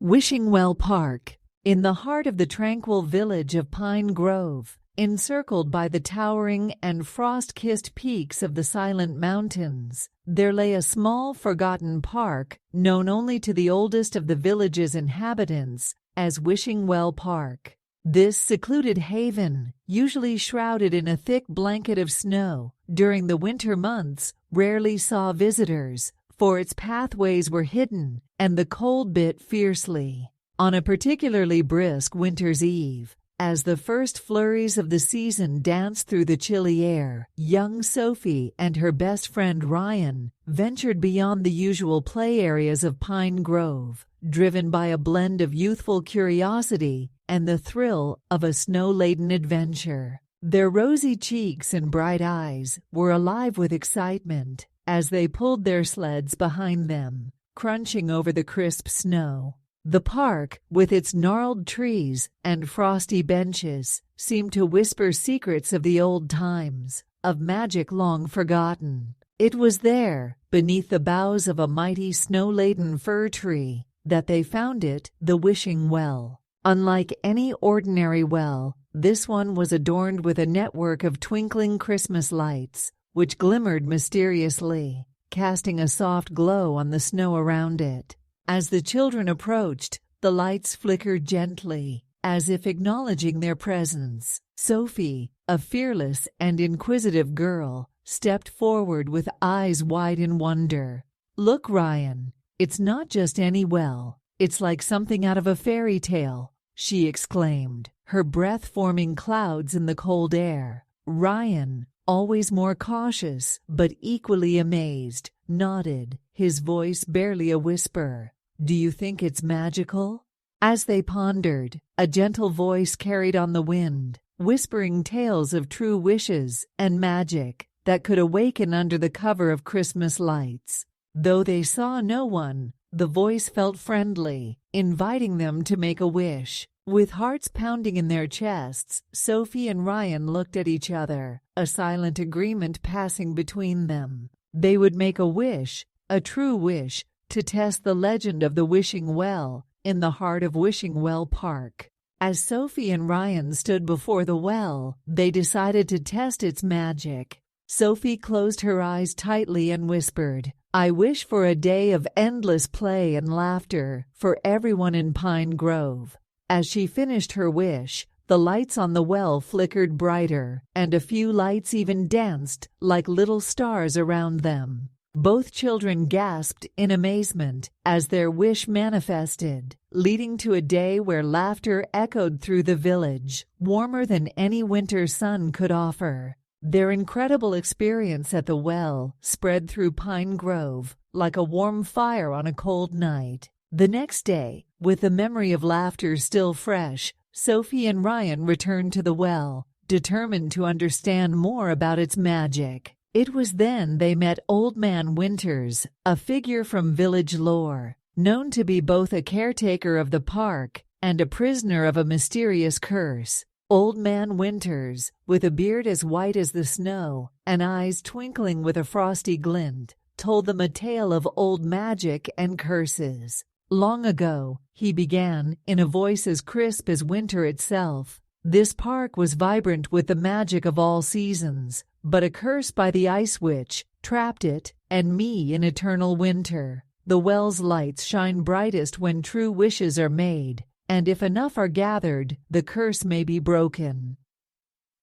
Wishing Well Park. In the heart of the tranquil village of Pine Grove, encircled by the towering and frost-kissed peaks of the Silent Mountains, there lay a small, forgotten park, known only to the oldest of the village's inhabitants as Wishing Well Park. This secluded haven, usually shrouded in a thick blanket of snow during the winter months, rarely saw visitors, for its pathways were hidden and the cold bit fiercely. On a particularly brisk winter's eve, as the first flurries of the season danced through the chilly air, young Sophie and her best friend Ryan ventured beyond the usual play areas of Pine Grove, driven by a blend of youthful curiosity and the thrill of a snow-laden adventure. Their rosy cheeks and bright eyes were alive with excitement as they pulled their sleds behind them, crunching over the crisp snow. The park, with its gnarled trees and frosty benches, seemed to whisper secrets of the old times, of magic long forgotten. It was there, beneath the boughs of a mighty snow-laden fir tree, that they found it, the Wishing Well. Unlike any ordinary well, this one was adorned with a network of twinkling Christmas lights, which glimmered mysteriously, casting a soft glow on the snow around it. As the children approached, the lights flickered gently, as if acknowledging their presence. Sophie, a fearless and inquisitive girl, stepped forward with eyes wide in wonder. "Look, Ryan, it's not just any well. It's like something out of a fairy tale," she exclaimed, her breath forming clouds in the cold air. Ryan, always more cautious but equally amazed, nodded, his voice barely a whisper. "Do you think it's magical?" As they pondered, a gentle voice carried on the wind, whispering tales of true wishes and magic that could awaken under the cover of Christmas lights. Though they saw no one, the voice felt friendly, inviting them to make a wish. With hearts pounding in their chests, Sophie and Ryan looked at each other, a silent agreement passing between them. They would make a wish, a true wish, to test the legend of the Wishing Well in the heart of Wishing Well Park. As Sophie and Ryan stood before the well, they decided to test its magic. Sophie closed her eyes tightly and whispered, "I wish for a day of endless play and laughter for everyone in Pine Grove." As she finished her wish, the lights on the well flickered brighter, and a few lights even danced like little stars around them. Both children gasped in amazement as their wish manifested, leading to a day where laughter echoed through the village, warmer than any winter sun could offer. Their incredible experience at the well spread through Pine Grove like a warm fire on a cold night. The next day, with the memory of laughter still fresh, Sophie and Ryan returned to the well, determined to understand more about its magic. It was then they met Old Man Winters, a figure from village lore, known to be both a caretaker of the park and a prisoner of a mysterious curse. Old Man Winters, with a beard as white as the snow and eyes twinkling with a frosty glint, told them a tale of old magic and curses. Long ago, he began, in a voice as crisp as winter itself, this park was vibrant with the magic of all seasons, but a curse by the Ice Witch trapped it and me in eternal winter. The well's lights shine brightest when true wishes are made, and if enough are gathered, the curse may be broken.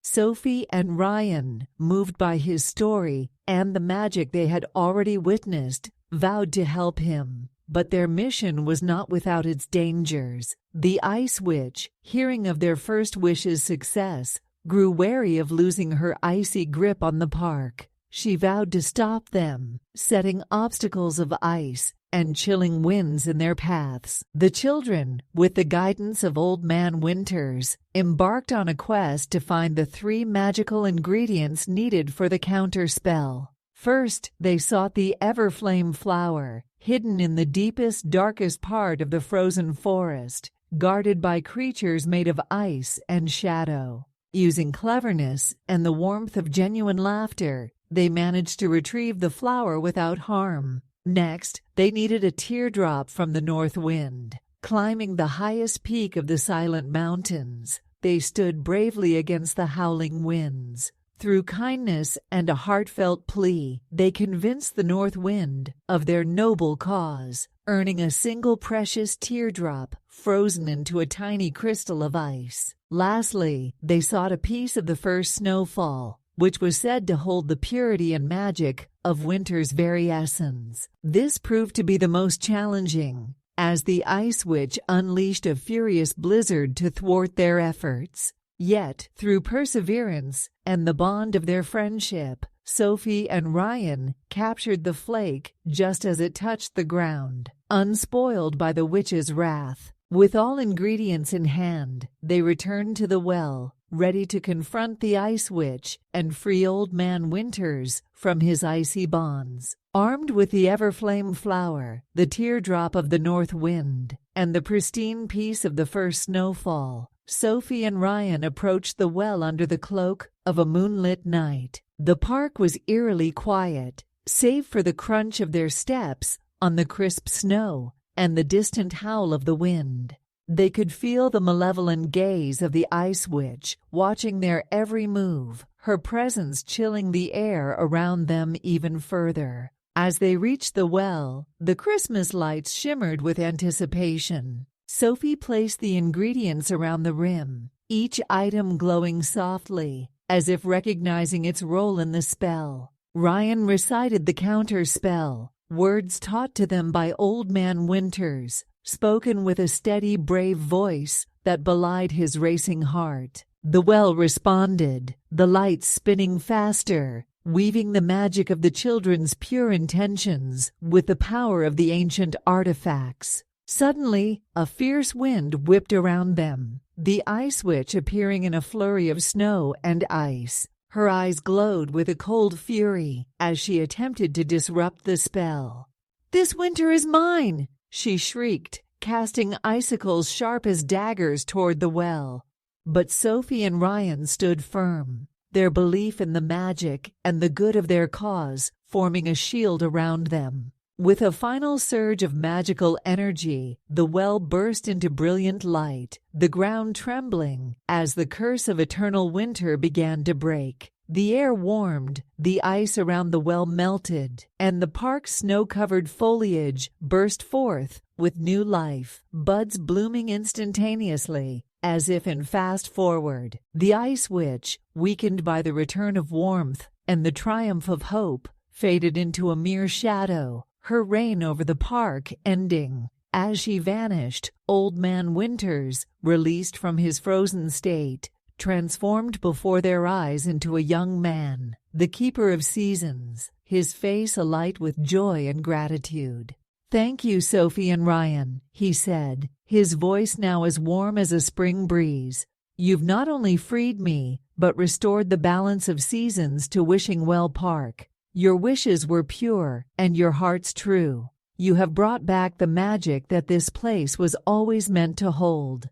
Sophie and Ryan, moved by his story and the magic they had already witnessed, vowed to help him. But their mission was not without its dangers. The Ice Witch, hearing of their first wish's success, grew wary of losing her icy grip on the park. She vowed to stop them, setting obstacles of ice and chilling winds in their paths. The children, with the guidance of Old Man Winters, embarked on a quest to find the 3 magical ingredients needed for the counterspell. First, they sought the Everflame flower, hidden in the deepest, darkest part of the frozen forest, guarded by creatures made of ice and shadow. Using cleverness and the warmth of genuine laughter, they managed to retrieve the flower without harm. Next, they needed a teardrop from the north wind, Climbing the highest peak of the silent mountains, they stood bravely against the howling winds. Through kindness and a heartfelt plea, they convinced the north wind of their noble cause, earning a single precious teardrop frozen into a tiny crystal of ice. Lastly, they sought a piece of the first snowfall, which was said to hold the purity and magic of winter's very essence. This proved to be the most challenging, as the ice witch unleashed a furious blizzard to thwart their efforts. Yet, through perseverance and the bond of their friendship, Sophie and Ryan captured the flake just as it touched the ground, unspoiled by the witch's wrath. With all ingredients in hand, they returned to the well, ready to confront the ice witch and free Old Man Winters from his icy bonds. Armed with the everflame flower, the teardrop of the north wind, and the pristine piece of the first snowfall, Sophie and Ryan approached the well under the cloak of a moonlit night. The park was eerily quiet, save for the crunch of their steps on the crisp snow and the distant howl of the wind. They could feel the malevolent gaze of the ice witch watching their every move, her presence chilling the air around them even further. As they reached the well, the Christmas lights shimmered with anticipation. Sophie placed the ingredients around the rim, each item glowing softly, as if recognizing its role in the spell. Ryan recited the counter spell, words taught to them by Old Man Winters, spoken with a steady, brave voice that belied his racing heart. The well responded, the lights spinning faster, weaving the magic of the children's pure intentions with the power of the ancient artifacts. Suddenly, a fierce wind whipped around them, the ice witch appearing in a flurry of snow and ice. Her eyes glowed with a cold fury as she attempted to disrupt the spell. "This winter is mine!" she shrieked, casting icicles sharp as daggers toward the well. But Sophie and Ryan stood firm, their belief in the magic and the good of their cause forming a shield around them. With a final surge of magical energy, the well burst into brilliant light, the ground trembling as the curse of eternal winter began to break. The air warmed, the ice around the well melted, and the park's snow-covered foliage burst forth with new life, buds blooming instantaneously, as if in fast forward. The ice witch, weakened by the return of warmth and the triumph of hope, faded into a mere shadow, her reign over the park ending. As she vanished, Old Man Winters, released from his frozen state, transformed before their eyes into a young man, the keeper of seasons, his face alight with joy and gratitude. "Thank you, Sophie and Ryan," he said, his voice now as warm as a spring breeze. "You've not only freed me, but restored the balance of seasons to Wishing Well Park. Your wishes were pure and your hearts true. You have brought back the magic that this place was always meant to hold."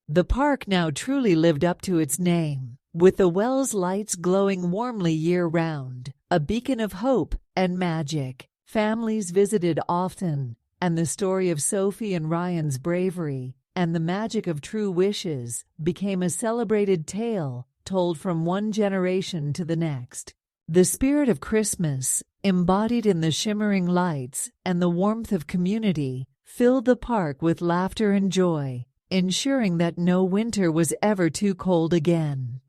The park now truly lived up to its name, with the well's lights glowing warmly year-round, a beacon of hope and magic. Families visited often, and the story of Sophie and Ryan's bravery and the magic of true wishes became a celebrated tale told from one generation to the next. The spirit of Christmas, embodied in the shimmering lights and the warmth of community, filled the park with laughter and joy, ensuring that no winter was ever too cold again.